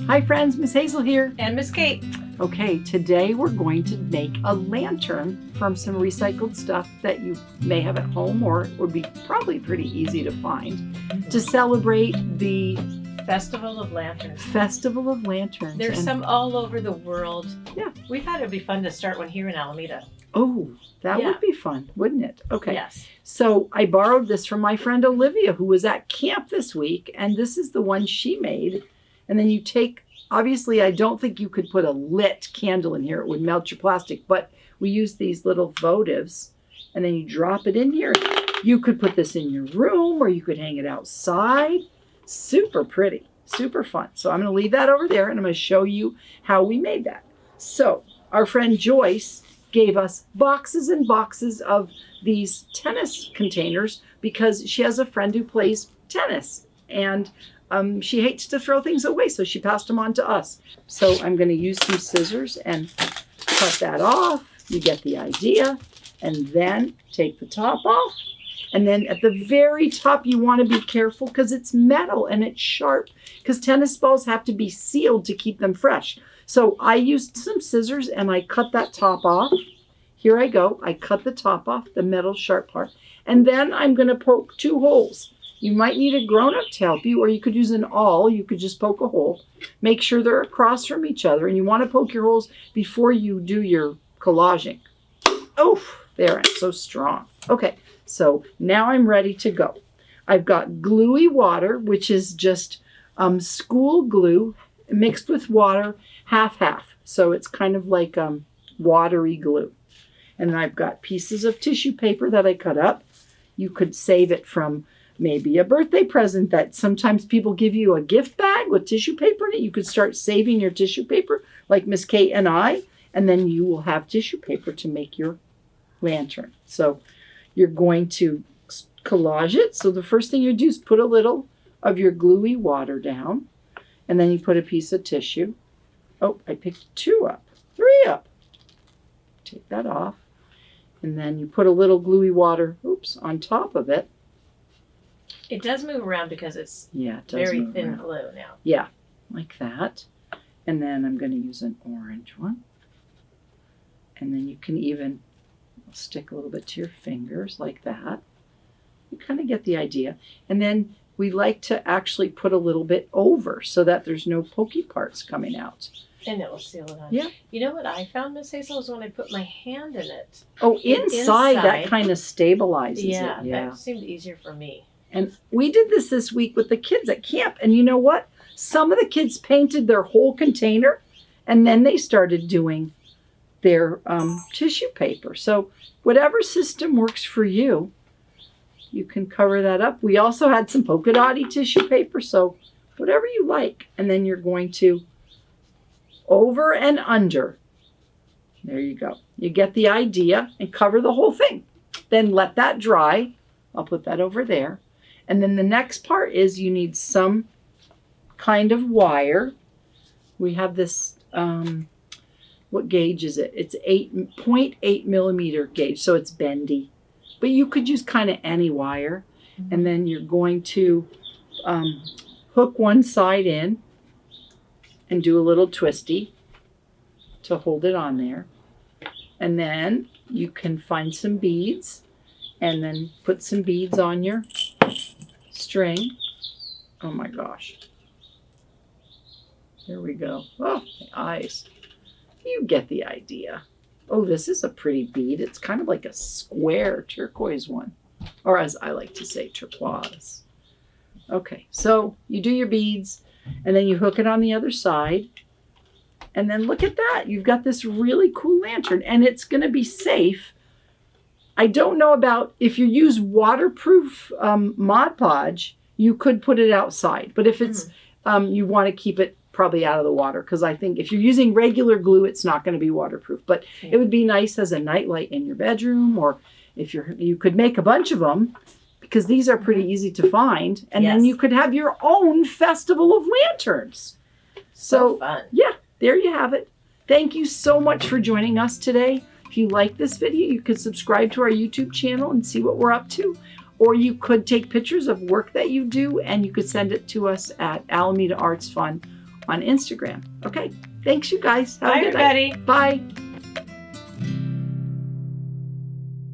Hi friends, Miss Hazel here. And Miss Kate. Okay, today we're going to make a lantern from some recycled stuff that you may have at home or would be probably pretty easy to find to celebrate the Festival of Lanterns. Festival of Lanterns. There's some all over the world. Yeah. We thought it'd be fun to start one here in Alameda. Oh, that Yeah. would be fun, wouldn't it? Okay. Yes. So I borrowed this from my friend Olivia, who was at camp this week, and this is the one she made. And then you take, obviously I don't think you could put a lit candle in here, it would melt your plastic, but we use these little votives, and then you drop it in here. You could put this in your room, or you could hang it outside. Super pretty, super fun. So I'm going to leave that over there, and I'm going to show you how we made that. So our friend Joyce gave us boxes and boxes of these tennis containers because she has a friend who plays tennis, and she hates to throw things away, so she passed them on to us. So I'm going to use some scissors and cut that off. You get the idea. And then take the top off. And then at the very top, you want to be careful because it's metal and it's sharp, because tennis balls have to be sealed to keep them fresh. So I used some scissors and I cut that top off. Here I go. I cut the top off, the metal sharp part. And then I'm going to poke 2 holes. You might need a grown-up to help you, or you could use an awl. You could just poke a hole. Make sure they're across from each other, and you want to poke your holes before you do your collaging. Oh, there, it's so strong. Okay, so now I'm ready to go. I've got gluey water, which is just school glue mixed with water, half-half. So it's kind of like watery glue. And then I've got pieces of tissue paper that I cut up. You could save it from maybe a birthday present that sometimes people give you a gift bag with tissue paper in it. You could start saving your tissue paper like Miss Kate and I, and then you will have tissue paper to make your lantern. So you're going to collage it. So the first thing you do is put a little of your gluey water down, and then you put a piece of tissue. Oh, I picked 2 up, 3 up. Take that off. And then you put a little gluey water, on top of it. It does move around because it's it does very move thin around. glue now. Yeah, like that. And then I'm going to use an orange one. And then you can even stick a little bit to your fingers like that. You kind of get the idea. And then we like to actually put a little bit over so that there's no pokey parts coming out. And it will seal it on. Yeah. You know what I found, Miss Hazel, is when I put my hand in it. Oh, inside that kind of stabilizes it. Yeah, that seemed easier for me. And we did this week with the kids at camp. And you know what? Some of the kids painted their whole container, and then they started doing their tissue paper. So whatever system works for you, you can cover that up. We also had some polka dotty tissue paper, so whatever you like. And then you're going to over and under. There you go. You get the idea, and cover the whole thing. Then let that dry. I'll put that over there. And then the next part is you need some kind of wire. We have this, what gauge is it? It's 0.8 millimeter gauge, so it's bendy. But you could use kind of any wire. Mm-hmm. And then you're going to hook one side in and do a little twisty to hold it on there. And then you can find some beads and then put some beads on your string. Oh my gosh. There we go. Oh, my eyes. You get the idea. Oh, this is a pretty bead. It's kind of like a square turquoise one. Or as I like to say, turquoise. Okay, so you do your beads and then you hook it on the other side. And then look at that. You've got this really cool lantern, and it's going to be safe. I don't know about if you use waterproof Mod Podge, you could put it outside. But if it's you want to keep it probably out of the water, because I think if you're using regular glue, it's not going to be waterproof. But it would be nice as a nightlight in your bedroom, or if you could make a bunch of them, because these are pretty easy to find. And then you could have your own festival of lanterns. So fun. Yeah, there you have it. Thank you so much for joining us today. If you like this video, you could subscribe to our YouTube channel and see what we're up to. Or you could take pictures of work that you do, and you could send it to us at Alameda Arts Fun on Instagram. Okay, thanks you guys. Have Bye, a good night. everybody. Bye.